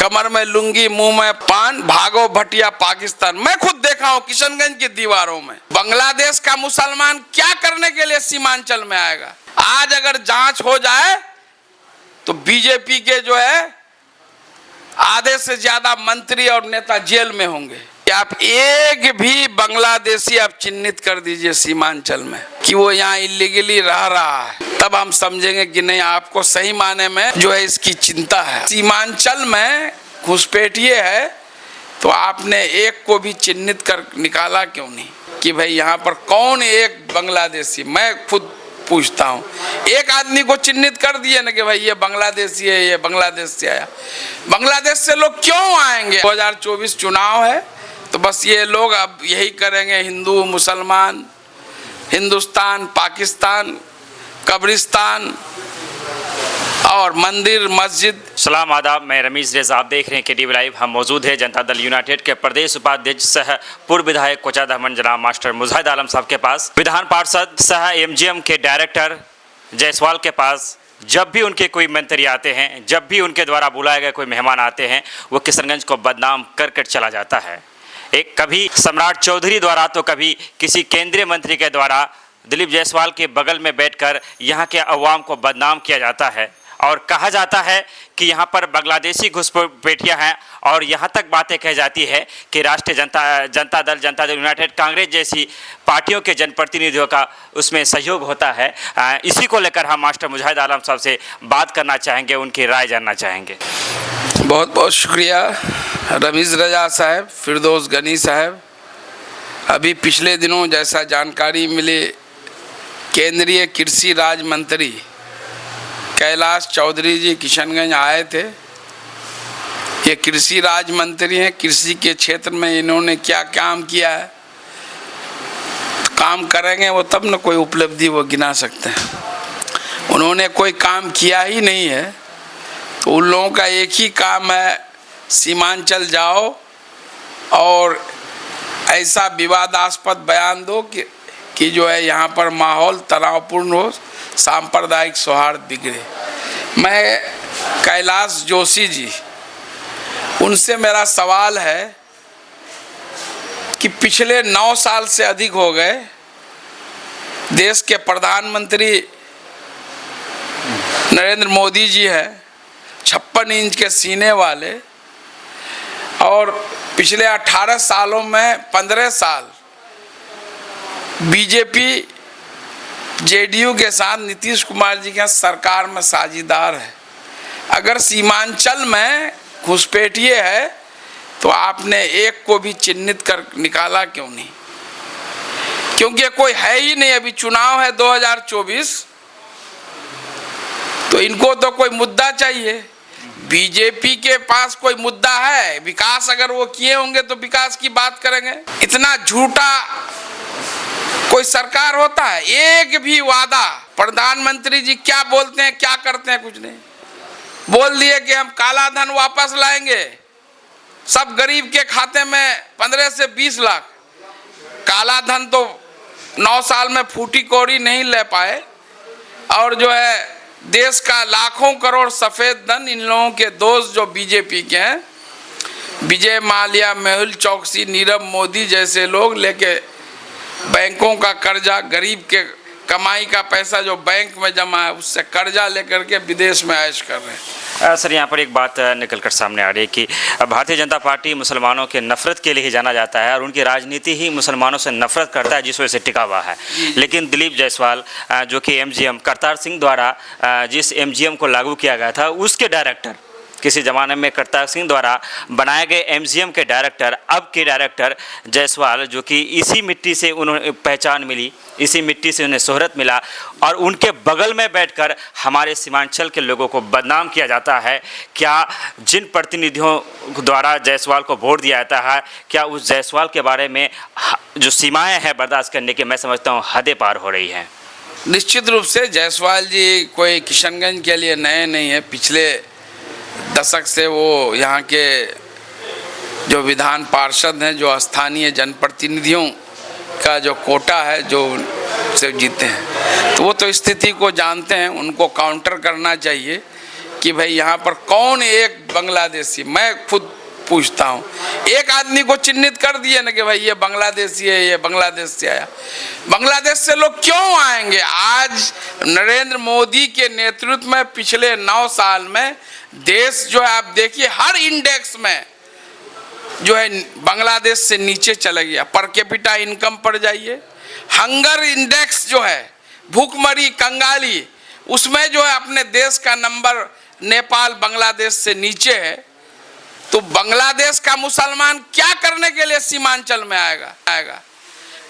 कमर में लुंगी, मुंह में पान, भागो भटिया पाकिस्तान। मैं खुद देखा हूं किशनगंज की दीवारों में। बांग्लादेश का मुसलमान क्या करने के लिए सीमांचल में आएगा? आज अगर जांच हो जाए तो बीजेपी के जो है आधे से ज्यादा मंत्री और नेता जेल में होंगे। आप एक भी बांग्लादेशी आप चिन्हित कर दीजिए सीमांचल में कि वो यहाँ इलीगली रह रहा है, तब हम समझेंगे कि नहीं, आपको सही माने में जो है इसकी चिंता है। सीमांचल में घुसपैठिए है तो आपने एक को भी चिन्हित कर निकाला क्यों नहीं कि भाई यहाँ पर कौन एक बांग्लादेशी? मैं खुद पूछता हूँ, एक आदमी को चिन्हित कर दिए ना कि भाई ये बांग्लादेशी है, ये बांग्लादेश से आया। बांग्लादेश से लोग क्यों आएंगे? 2024 चुनाव है तो बस ये लोग अब यही करेंगे, हिंदू मुसलमान, हिंदुस्तान पाकिस्तान, कब्रिस्तान और मंदिर मस्जिद। सलाम आदाब, मैं रमीज़ रेज़ा, आप देख रहे हैं KTV लाइव। हम मौजूद हैं जनता दल यूनाइटेड के प्रदेश उपाध्यक्ष सह पूर्व विधायक कोचा दमन जनाब मास्टर मुजाहिद आलम साहब के पास, विधान पार्षद सह MGM के डायरेक्टर जायसवाल के पास। जब भी उनके कोई मंत्री आते हैं, जब भी उनके द्वारा बुलाए गए कोई मेहमान आते हैं, वो किशनगंज को बदनाम कर चला जाता है। एक कभी सम्राट चौधरी द्वारा तो कभी किसी केंद्रीय मंत्री के द्वारा दिलीप जायसवाल के बगल में बैठकर यहाँ के अवाम को बदनाम किया जाता है और कहा जाता है कि यहाँ पर बांग्लादेशी घुसपैठियाँ हैं और यहाँ तक बातें कही जाती है कि राष्ट्रीय जनता दल यूनाइटेड कांग्रेस जैसी पार्टियों के जनप्रतिनिधियों का उसमें सहयोग होता है। इसी को लेकर हम मास्टर मुजाहिद आलम साहब से बात करना चाहेंगे, उनकी राय जानना चाहेंगे। बहुत बहुत शुक्रिया रमीज़ रजा साहब, फिरदौस गनी साहब। अभी पिछले दिनों जैसा जानकारी मिली, केंद्रीय कृषि राज्य मंत्री कैलाश चौधरी जी किशनगंज आए थे। ये कृषि राज्य मंत्री हैं, कृषि के क्षेत्र में इन्होंने क्या काम किया है, काम करेंगे वो तब न कोई उपलब्धि वो गिना सकते हैं। उन्होंने कोई काम किया ही नहीं है तो उन लोगों का एक ही काम है, सीमांचल जाओ और ऐसा विवादास्पद बयान दो कि जो है यहाँ पर माहौल तनावपूर्ण हो, सांप्रदायिक सौहार्द बिगड़े। मैं कैलाश जोशी जी, उनसे मेरा सवाल है कि पिछले 9 साल से अधिक हो गए, देश के प्रधानमंत्री नरेंद्र मोदी जी हैं, 56 इंच के सीने वाले, और पिछले 18 सालों में 15 साल बीजेपी जेडीयू के साथ नीतीश कुमार जी के सरकार में साझीदार है। अगर सीमांचल में घुसपैठिए है तो आपने एक को भी चिन्हित कर निकाला क्यों नहीं? क्योंकि कोई है ही नहीं। अभी चुनाव है 2024, तो इनको तो कोई मुद्दा चाहिए। बीजेपी के पास कोई मुद्दा है, विकास अगर वो किए होंगे तो विकास की बात करेंगे। इतना झूठा कोई सरकार होता है? एक भी वादा प्रधानमंत्री जी क्या बोलते हैं, क्या करते हैं? कुछ नहीं। बोल दिए कि हम काला धन वापस लाएंगे, सब गरीब के खाते में 15 से 20 लाख। काला धन तो 9 साल में फूटी कौड़ी नहीं ले पाए, और जो है देश का लाखों करोड़ सफेद धन इन लोगों के दोस्त जो बीजेपी के हैं, विजय माल्या, मेहुल चौकसी, नीरव मोदी जैसे लोग लेके बैंकों का कर्जा, गरीब के कमाई का पैसा जो बैंक में जमा है उससे कर्जा लेकर के विदेश में ऐश कर रहे हैं। सर, यहाँ पर एक बात निकल कर सामने आ रही है कि भारतीय जनता पार्टी मुसलमानों के नफरत के लिए ही जाना जाता है और उनकी राजनीति ही मुसलमानों से नफरत करता है, जिस वजह से टिका हुआ है। लेकिन दिलीप जायसवाल जो कि MGM करतार सिंह द्वारा जिस MGM को लागू किया गया था, उसके डायरेक्टर, किसी ज़माने में करतार सिंह द्वारा बनाए गए MGM के डायरेक्टर, अब के डायरेक्टर जायसवाल, जो कि इसी मिट्टी से उन्हें पहचान मिली, इसी मिट्टी से उन्हें शोहरत मिला, और उनके बगल में बैठकर हमारे सीमांचल के लोगों को बदनाम किया जाता है। क्या जिन प्रतिनिधियों द्वारा जायसवाल को वोट दिया जाता है, क्या उस जायसवाल के बारे में जो सीमाएँ हैं बर्दाश्त करने की, मैं समझता हूँ हदें पार हो रही हैं? निश्चित रूप से जायसवाल जी कोई किशनगंज के लिए नए नहीं है। पिछले दशक से वो यहाँ के जो विधान पार्षद हैं, जो स्थानीय जनप्रतिनिधियों का जो कोटा है, जो से जीते हैं, तो वो तो स्थिति को जानते हैं। उनको काउंटर करना चाहिए कि भाई यहाँ पर कौन एक बांग्लादेशी, मैं खुद पूछता हूँ, एक आदमी को चिन्हित कर दिए ना कि भाई ये बांग्लादेशी है, ये बांग्लादेश से आया। बांग्लादेश से लोग क्यों आएंगे? आज नरेंद्र मोदी के नेतृत्व में पिछले 9 साल में देश जो है, आप देखिए हर इंडेक्स में जो है बांग्लादेश से नीचे चला गया। पर कैपिटा इनकम पर जाइए, हंगर इंडेक्स जो है, भूखमरी कंगाली, उसमें जो है अपने देश का नंबर नेपाल बांग्लादेश से नीचे है। तो बांग्लादेश का मुसलमान क्या करने के लिए सीमांचल में आएगा?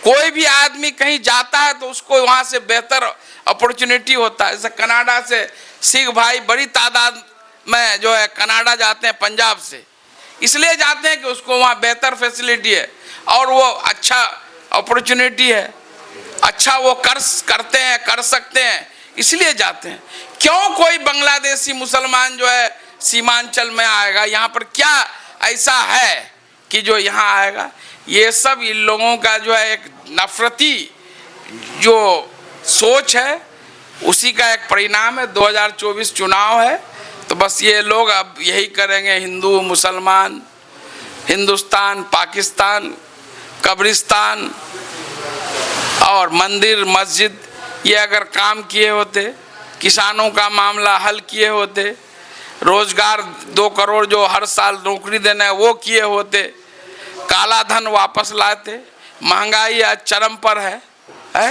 कोई भी आदमी कहीं जाता है तो उसको वहाँ से बेहतर अपॉर्चुनिटी होता है। जैसे कनाडा से सिख भाई बड़ी तादाद में जो है कनाडा जाते हैं पंजाब से, इसलिए जाते हैं कि उसको वहाँ बेहतर फैसिलिटी है और वो अच्छा अपॉर्चुनिटी है, अच्छा वो कर सकते हैं, इसलिए जाते हैं। क्यों कोई बांग्लादेशी मुसलमान जो है सीमांचल में आएगा? यहाँ पर क्या ऐसा है कि जो यहाँ आएगा? ये सब इन लोगों का जो है एक नफरती जो सोच है, उसी का एक परिणाम है। 2024 चुनाव है, तो बस ये लोग अब यही करेंगे, हिंदू मुसलमान, हिंदुस्तान पाकिस्तान, कब्रिस्तान और मंदिर मस्जिद, ये अगर काम किए होते, किसानों का मामला हल किए होते, रोजगार 2 करोड़ जो हर साल नौकरी देना है वो किए होते, काला धन वापस लाते। महंगाई आज चरम पर है,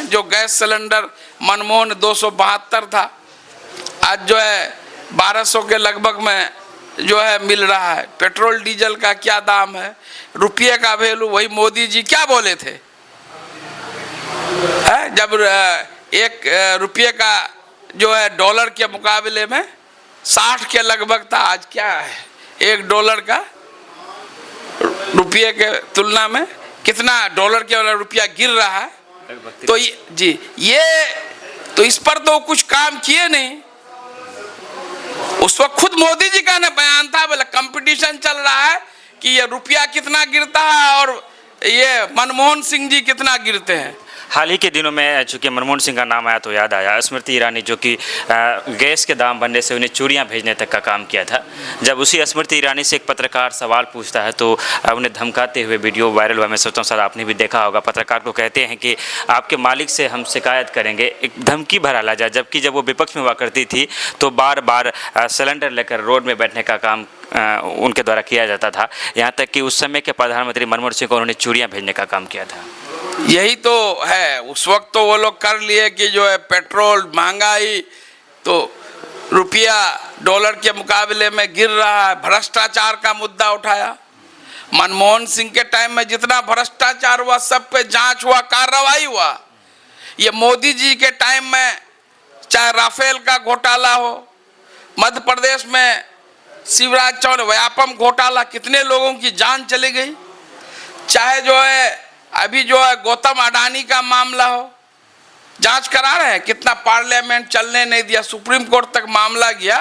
जो गैस सिलेंडर मनमोहन 272 था, आज जो है 1200 के लगभग में जो है मिल रहा है। पेट्रोल डीजल का क्या दाम है, रुपये का वैल्यू, वही मोदी जी क्या बोले थे, जब 1 रुपये का जो है डॉलर के मुकाबले में 60 के लगभग था, आज क्या है 1 डॉलर का रुपये के तुलना में कितना डॉलर के रुपया गिर रहा है। तो ये तो इस पर तो कुछ काम किए नहीं। उस वक्त खुद मोदी जी का ना बयान था, बोले कंपटीशन चल रहा है कि ये रुपया कितना गिरता है और ये मनमोहन सिंह जी कितना गिरते हैं। हाल ही के दिनों में चूंकि मनमोहन सिंह का नाम आया तो याद आया स्मृति ईरानी, जो कि गैस के दाम बढ़ने से उन्हें चूड़ियां भेजने तक का काम किया था। जब उसी स्मृति ईरानी से एक पत्रकार सवाल पूछता है तो उन्हें धमकाते हुए वीडियो वायरल हुआ, मैं सोचता हूँ सर आपने भी देखा होगा। पत्रकार को कहते हैं कि आपके मालिक से हम शिकायत करेंगे, एक धमकी भरा लहजा। जबकि जब वो विपक्ष में हुआ करती थी तो बार बार सिलेंडर लेकर रोड में बैठने का काम उनके द्वारा किया जाता था। यहाँ तक कि उस समय के प्रधानमंत्री मनमोहन सिंह को उन्होंने चूड़ियाँ भेजने का काम किया था। यही तो है, उस वक्त तो वो लोग कर लिए कि जो है पेट्रोल महंगाई, तो रुपया डॉलर के मुकाबले में गिर रहा है, भ्रष्टाचार का मुद्दा उठाया। मनमोहन सिंह के टाइम में जितना भ्रष्टाचार हुआ सब पे जांच हुआ, कार्रवाई हुआ। ये मोदी जी के टाइम में चाहे राफेल का घोटाला हो, मध्य प्रदेश में शिवराज चौहान व्यापम घोटाला, कितने लोगों की जान चली गई। चाहे जो है अभी जो है गौतम अडानी का मामला हो, जांच करा रहे हैं, कितना पार्लियामेंट चलने नहीं दिया, सुप्रीम कोर्ट तक मामला गया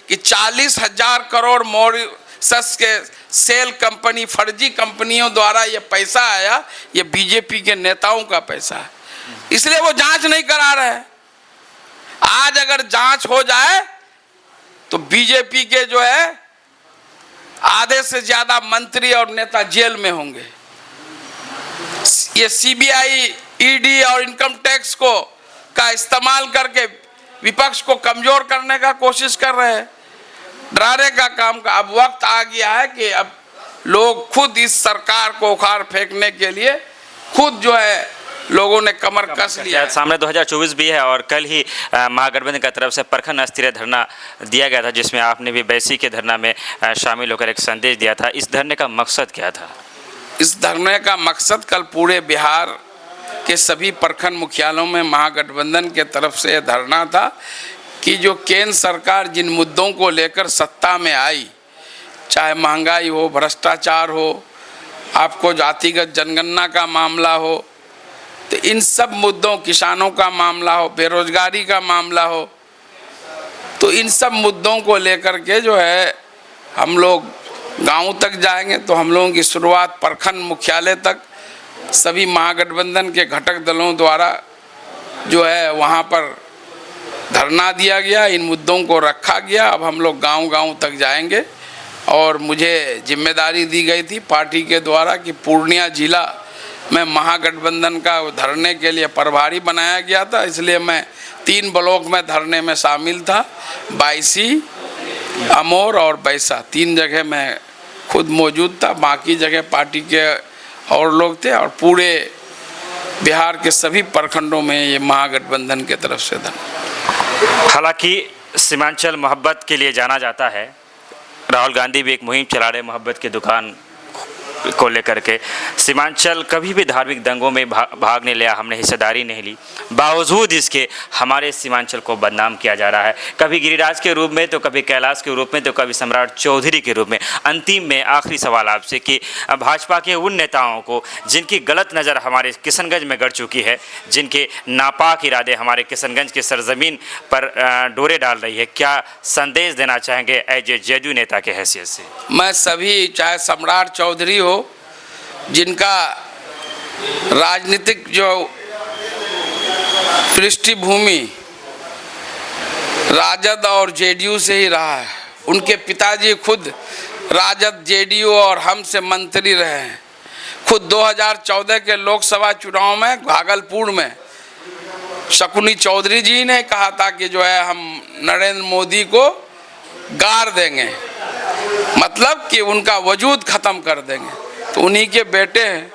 कि 40,000 करोड़ मॉरिशस के सेल कंपनी, फर्जी कंपनियों द्वारा ये पैसा आया, ये बीजेपी के नेताओं का पैसा है, इसलिए वो जांच नहीं करा रहे हैं। आज अगर जांच हो जाए तो बीजेपी के जो है आधे से ज्यादा मंत्री और नेता जेल में होंगे। ये सीबीआई, ईडी और इनकम टैक्स को का इस्तेमाल करके विपक्ष को कमजोर करने का कोशिश कर रहे हैं, डराने का काम का। अब वक्त आ गया है कि अब लोग खुद इस सरकार को उखाड़ फेंकने के लिए खुद जो है लोगों ने कमर कस लिया। सामने 2024 भी है और कल ही महागठबंधन की तरफ से प्रखंड स्तरीय धरना दिया गया था, जिसमें आपने भी बैसी के धरना में शामिल होकर एक संदेश दिया था। इस धरने का मकसद क्या था? इस धरने का मकसद कल पूरे बिहार के सभी प्रखंड मुख्यालयों में महागठबंधन के तरफ से धरना था कि जो केंद्र सरकार जिन मुद्दों को लेकर सत्ता में आई, चाहे महंगाई हो, भ्रष्टाचार हो, आपको जातिगत जनगणना का मामला हो, तो इन सब मुद्दों, किसानों का मामला हो, बेरोजगारी का मामला हो, तो इन सब मुद्दों को लेकर के जो है हम लोग गांव तक जाएंगे। तो हम लोगों की शुरुआत प्रखंड मुख्यालय तक सभी महागठबंधन के घटक दलों द्वारा जो है वहाँ पर धरना दिया गया, इन मुद्दों को रखा गया। अब हम लोग गांव-गांव तक जाएंगे और मुझे जिम्मेदारी दी गई थी पार्टी के द्वारा कि पूर्णिया जिला में महागठबंधन का धरने के लिए प्रभारी बनाया गया था, इसलिए मैं 3 ब्लॉक में धरने में शामिल था। बायसी, अमोर और बैसा 3 जगह मैं खुद मौजूद था, बाकी जगह पार्टी के और लोग थे और पूरे बिहार के सभी प्रखंडों में ये महागठबंधन की तरफ से था। हालांकि सीमांचल मोहब्बत के लिए जाना जाता है। राहुल गांधी भी एक मुहिम चला रहे मोहब्बत की दुकान को लेकर के। सीमांचल कभी भी धार्मिक दंगों में भाग नहीं लिया, हमने हिस्सेदारी नहीं ली, बावजूद इसके हमारे सीमांचल को बदनाम किया जा रहा है, कभी गिरिराज के रूप में तो कभी कैलाश के रूप में तो कभी सम्राट चौधरी के रूप में। अंतिम में आखिरी सवाल आपसे कि भाजपा के उन नेताओं को जिनकी गलत नज़र हमारे किशनगंज में गड़ चुकी है, जिनके नापाक इरादे हमारे किशनगंज के सरजमीन पर डोरे डाल रही है, क्या संदेश देना चाहेंगे एज ए जेडीयू नेता के हैसियत से? मैं सभी, चाहे सम्राट चौधरी हो जिनका राजनीतिक जो पृष्ठभूमि राजद और जेडीयू से ही रहा है, उनके पिताजी खुद राजद, जेडीयू और हम से मंत्री रहे हैं। खुद 2014 के लोकसभा चुनाव में भागलपुर में शकुनी चौधरी जी ने कहा था कि जो है हम नरेंद्र मोदी को गाड़ देंगे, मतलब कि उनका वजूद ख़त्म कर देंगे। तो उन्हीं के बेटे हैं,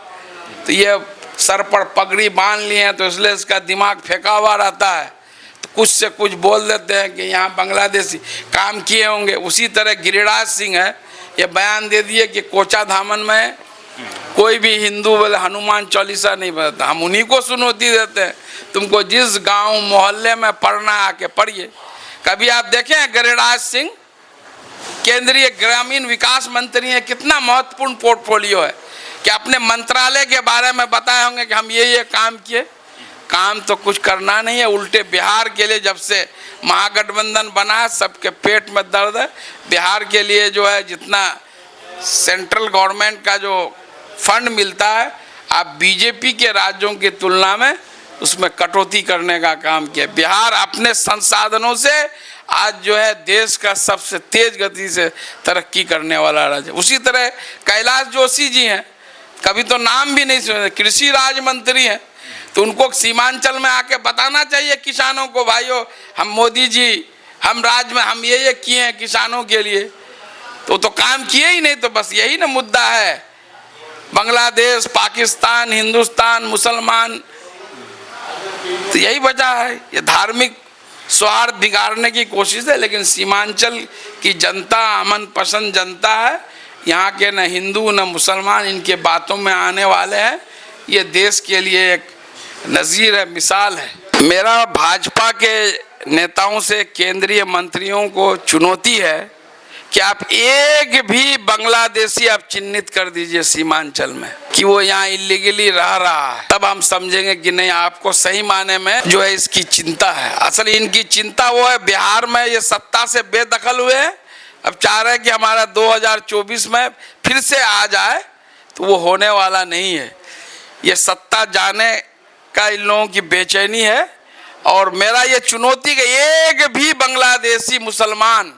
तो ये सर पर पगड़ी बांध लिए हैं, तो इसलिए इसका दिमाग फेंका हुआ रहता है, तो कुछ से कुछ बोल देते हैं कि यहाँ बांग्लादेशी काम किए होंगे। उसी तरह गिरिराज सिंह है, ये बयान दे दिए कि कोचा धामन में कोई भी हिंदू बोले हनुमान चालीसा नहीं बताता। हम उन्हीं को चुनौती देते हैं, तुमको जिस गांव मोहल्ले में पढ़ना आके पढ़िए। कभी आप देखें गिरिराज सिंह केंद्रीय ग्रामीण विकास मंत्री हैं, कितना महत्वपूर्ण पोर्टफोलियो है कि अपने मंत्रालय के बारे में बताए होंगे कि हम ये काम किए। काम तो कुछ करना नहीं है, उल्टे बिहार के लिए जब से महागठबंधन बना है सबके पेट में दर्द है। बिहार के लिए जो है जितना सेंट्रल गवर्नमेंट का जो फंड मिलता है, आप बीजेपी के राज्यों की तुलना में उसमें कटौती करने का काम किया। बिहार अपने संसाधनों से आज जो है देश का सबसे तेज गति से तरक्की करने वाला राज्य। उसी तरह कैलाश जोशी जी हैं, कभी तो नाम भी नहीं सुने, कृषि राज्य मंत्री हैं, तो उनको सीमांचल में आके बताना चाहिए किसानों को, भाइयों हम मोदी जी, हम राज्य में हम ये किए हैं किसानों के लिए। तो काम किए ही नहीं, तो बस यही ना मुद्दा है। बांग्लादेश, पाकिस्तान, हिंदुस्तान, मुसलमान, तो यही वजह है। ये धार्मिक स्वार्थ बिगाड़ने की कोशिश है, लेकिन सीमांचल की जनता अमन पसंद जनता है। यहाँ के न हिंदू न मुसलमान इनके बातों में आने वाले हैं। ये देश के लिए एक नज़ीर है, मिसाल है। मेरा भाजपा के नेताओं से, केंद्रीय मंत्रियों को चुनौती है कि आप एक भी बांग्लादेशी आप चिन्हित कर दीजिए सीमांचल में कि वो यहाँ इलीगली रह रहा है, तब हम समझेंगे कि नहीं आपको सही माने में जो है इसकी चिंता है। असल इनकी चिंता वो है, बिहार में ये सत्ता से बेदखल हुए हैं, अब चाह रहे हैं कि हमारा 2024 में फिर से आ जाए, तो वो होने वाला नहीं है। ये सत्ता जाने का इन लोगों की बेचैनी है। और मेरा ये चुनौती कि एक भी बांग्लादेशी मुसलमान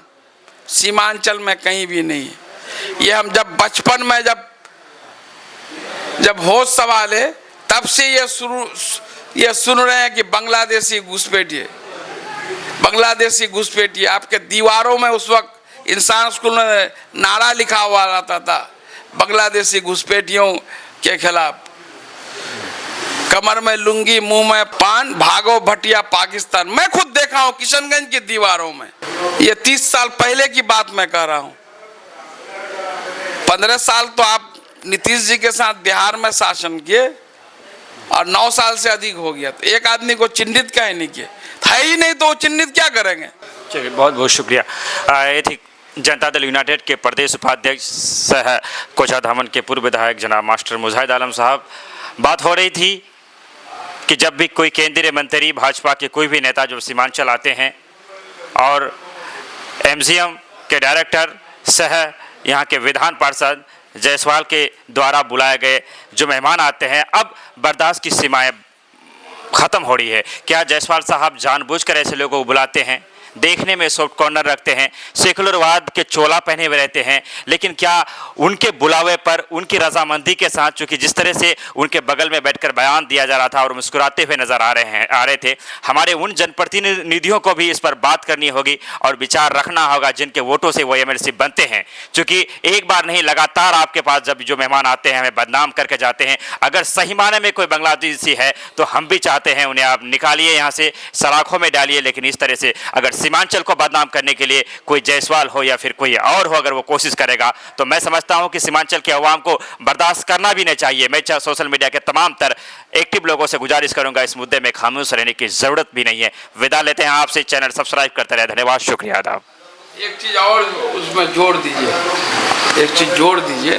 सीमांचल में कहीं भी नहीं है। ये हम जब बचपन में जब होश संभाले तब से ये सुन रहे हैं कि बांग्लादेशी घुसपैठिए, बांग्लादेशी घुसपैठिए। आपके दीवारों में उस वक्त इंसान स्कूल में नारा लिखा हुआ रहता था बांग्लादेशी घुसपैठियों के खिलाफ, कमर में लुंगी मुंह में पान, भागो भटिया पाकिस्तान। मैं खुद देखा हूं किशनगंज की दीवारों में। ये 30 साल पहले की बात मैं कह रहा हूं। 15 साल तो आप नीतीश जी के साथ बिहार में शासन किए और 9 साल से अधिक हो गया, तो एक आदमी को चिन्हित क्या नहीं किए, है ही नहीं, तो वो चिन्हित क्या करेंगे। चलिए, बहुत बहुत शुक्रिया। ये थी जनता दल यूनाइटेड के प्रदेश उपाध्यक्ष सह कोचा धामन के पूर्व विधायक जनाब मास्टर मुजाहिद आलम साहब। बात हो रही थी कि जब भी कोई केंद्रीय मंत्री, भाजपा के कोई भी नेता जो सीमांचल आते हैं और एमजीएम के डायरेक्टर सह यहाँ के विधान पार्षद जायसवाल के द्वारा बुलाए गए जो मेहमान आते हैं, अब बर्दाश्त की सीमाएं खत्म हो रही है। क्या जायसवाल साहब जानबूझकर ऐसे लोगों को बुलाते हैं, देखने में सॉफ्ट कॉर्नर रखते हैं, सेकुलरवाद के चोला पहने हुए रहते हैं, लेकिन क्या उनके बुलावे पर उनकी रजामंदी के साथ, चूंकि जिस तरह से उनके बगल में बैठकर बयान दिया जा रहा था और मुस्कुराते हुए नजर आ रहे थे, हमारे उन जनप्रतिनिधियों को भी इस पर बात करनी होगी और विचार रखना होगा जिनके वोटों से वो एमएलसी बनते हैं। क्योंकि एक बार नहीं, लगातार आपके पास जब जो मेहमान आते हैं हमें बदनाम करके जाते हैं। अगर सही माने में कोई बांग्लादेशी है तो हम भी चाहते हैं उन्हें आप निकालिए, यहाँ से सलाखों में डालिए, लेकिन इस तरह से अगर सीमांचल को बदनाम करने के लिए कोई जायसवाल हो या फिर कोई और हो, अगर वो कोशिश करेगा तो मैं समझता हूं कि सीमांचल के अवाम को बर्दाश्त करना भी नहीं चाहिए। मैं सोशल मीडिया के तमाम तर एक्टिव लोगों से गुजारिश करूंगा, इस मुद्दे में खामोश रहने की जरूरत भी नहीं है। विदा लेते हैं आपसे, चैनल सब्सक्राइब करते रहे। धन्यवाद, शुक्रिया, आदाब। एक चीज और उसमें जोड़ दीजिए, एक चीज जोड़ दीजिए।